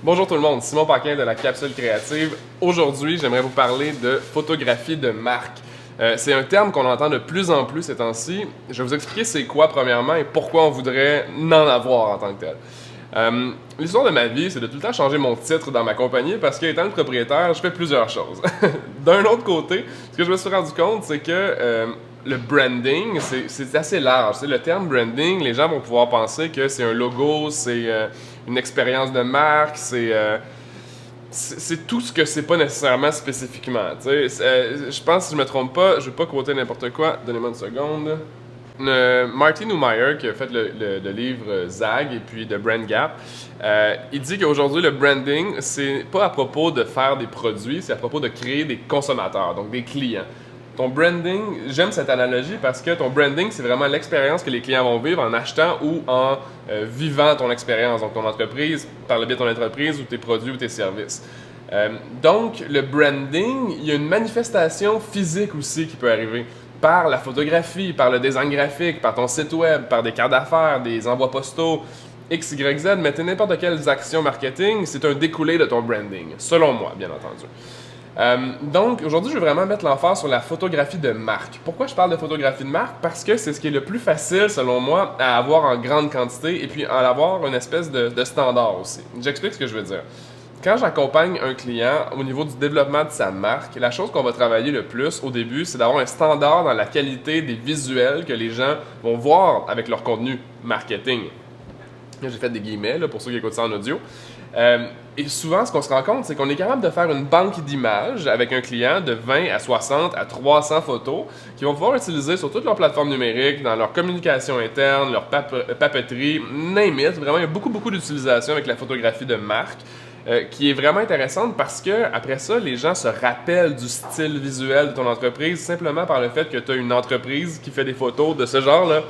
Bonjour tout le monde, Simon Paquin de la Capsule Créative. Aujourd'hui, j'aimerais vous parler de photographie de marque. C'est un terme qu'on entend de plus en plus ces temps-ci. Je vais vous expliquer c'est quoi premièrement et pourquoi on voudrait en avoir en tant que tel. L'histoire de ma vie, c'est de tout le temps changer mon titre dans ma compagnie parce qu'étant le propriétaire, je fais plusieurs choses. D'un autre côté, ce que je me suis rendu compte, c'est que le branding, c'est assez large. Le terme branding, les gens vont pouvoir penser que c'est un logo, c'est une expérience de marque, c'est tout ce que c'est pas nécessairement spécifiquement. Je pense, si je me trompe pas, je vais pas quoter n'importe quoi, donnez-moi une seconde. Martin Neumeyer, qui a fait le livre Zag et puis de Brand Gap, il dit qu'aujourd'hui, le branding, c'est pas à propos de faire des produits, c'est à propos de créer des consommateurs, donc des clients. Ton branding, j'aime cette analogie parce que ton branding, c'est vraiment l'expérience que les clients vont vivre en achetant ou en vivant ton expérience, donc ton entreprise, par le biais de ton entreprise ou tes produits ou tes services. Donc, le branding, il y a une manifestation physique aussi qui peut arriver par la photographie, par le design graphique, par ton site web, par des cartes d'affaires, des envois postaux, X, Y, Z, mais n'importe quelles actions marketing, c'est un découlé de ton branding, selon moi, bien entendu. Donc, aujourd'hui, je veux vraiment mettre l'emphase sur la photographie de marque. Pourquoi je parle de photographie de marque? Parce que c'est ce qui est le plus facile, selon moi, à avoir en grande quantité et puis à avoir une espèce de standard aussi. J'explique ce que je veux dire. Quand j'accompagne un client au niveau du développement de sa marque, la chose qu'on va travailler le plus au début, c'est d'avoir un standard dans la qualité des visuels que les gens vont voir avec leur contenu marketing. J'ai fait des guillemets là, pour ceux qui écoutent ça en audio. Et souvent, ce qu'on se rend compte, c'est qu'on est capable de faire une banque d'images avec un client de 20 à 60 à 300 photos qu'ils vont pouvoir utiliser sur toutes leurs plateformes numériques, dans leur communication interne, leur papeterie, name it. Vraiment, il y a beaucoup d'utilisation avec la photographie de marque. Qui est vraiment intéressante parce que après ça, les gens se rappellent du style visuel de ton entreprise simplement par le fait que tu as une entreprise qui fait des photos de ce genre-là.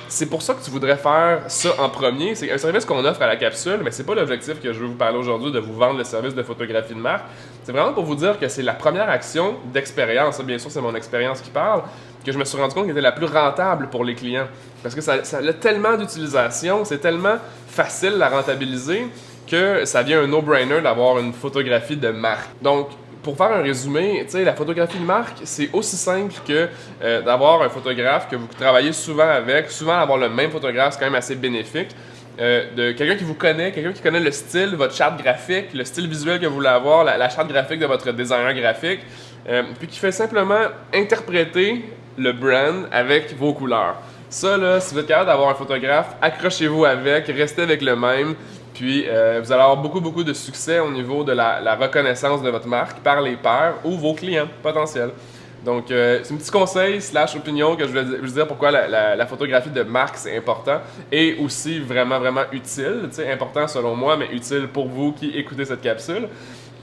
C'est pour ça que tu voudrais faire ça en premier. C'est un service qu'on offre à la capsule, mais c'est pas l'objectif que je veux vous parler aujourd'hui de vous vendre le service de photographie de marque. C'est vraiment pour vous dire que c'est la première action d'expérience. Bien sûr, c'est mon expérience qui parle, que je me suis rendu compte qu'elle était la plus rentable pour les clients. Parce que ça a tellement d'utilisation, c'est tellement facile à rentabiliser que ça devient un no-brainer d'avoir une photographie de marque. Donc, pour faire un résumé, tu sais, la photographie de marque, c'est aussi simple que d'avoir un photographe que vous travaillez souvent avec. Souvent, avoir le même photographe, c'est quand même assez bénéfique. De quelqu'un qui vous connaît, quelqu'un qui connaît le style, votre charte graphique, le style visuel que vous voulez avoir, la charte graphique de votre designer graphique, puis qui fait simplement interpréter le brand avec vos couleurs. Ça, là, si vous êtes capable d'avoir un photographe, accrochez-vous avec, restez avec le même. Puis, vous allez avoir beaucoup de succès au niveau de la reconnaissance de votre marque par les pairs ou vos clients potentiels. Donc, c'est un petit conseil / opinion que je vais vous dire pourquoi la photographie de marque, c'est important et aussi vraiment utile. Important selon moi, mais utile pour vous qui écoutez cette capsule.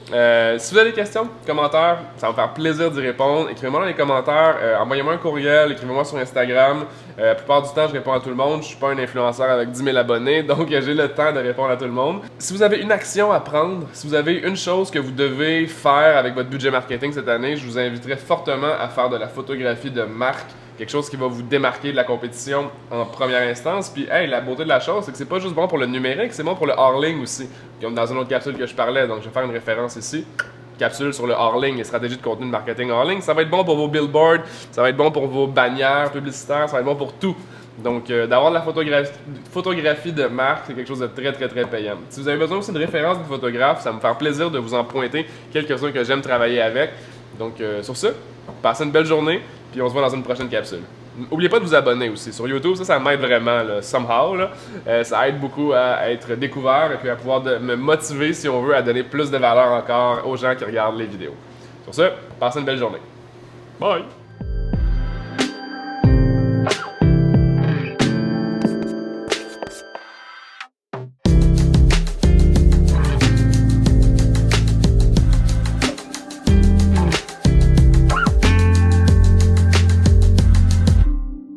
Si vous avez des questions, commentaires, ça va me faire plaisir d'y répondre. Écrivez-moi dans les commentaires, envoyez-moi un courriel, écrivez-moi sur Instagram. La plupart du temps, je réponds à tout le monde. Je suis pas un influenceur avec 10 000 abonnés, donc j'ai le temps de répondre à tout le monde. Si vous avez une action à prendre, si vous avez une chose que vous devez faire avec votre budget marketing cette année, je vous inviterai fortement à faire de la photographie de marque. Quelque chose qui va vous démarquer de la compétition en première instance. Puis, hey, la beauté de la chose, c'est que c'est pas juste bon pour le numérique, c'est bon pour le hors-ligne aussi. Comme dans une autre capsule que je parlais, donc je vais faire une référence ici. Capsule sur le hors-ligne et stratégie de contenu de marketing hors-ligne. Ça va être bon pour vos billboards, ça va être bon pour vos bannières publicitaires, ça va être bon pour tout. Donc, d'avoir de la photographie de marque, c'est quelque chose de très payant. Si vous avez besoin aussi de références de photographes, ça va me faire plaisir de vous en pointer quelques-uns que j'aime travailler avec. Donc, sur ce, passez une belle journée. Puis on se voit dans une prochaine capsule. N'oubliez pas de vous abonner aussi. Sur YouTube, ça m'aide vraiment, là, somehow. Là. Ça aide beaucoup à être découvert et puis à pouvoir me motiver, si on veut, à donner plus de valeur encore aux gens qui regardent les vidéos. Sur ce, passez une belle journée. Bye!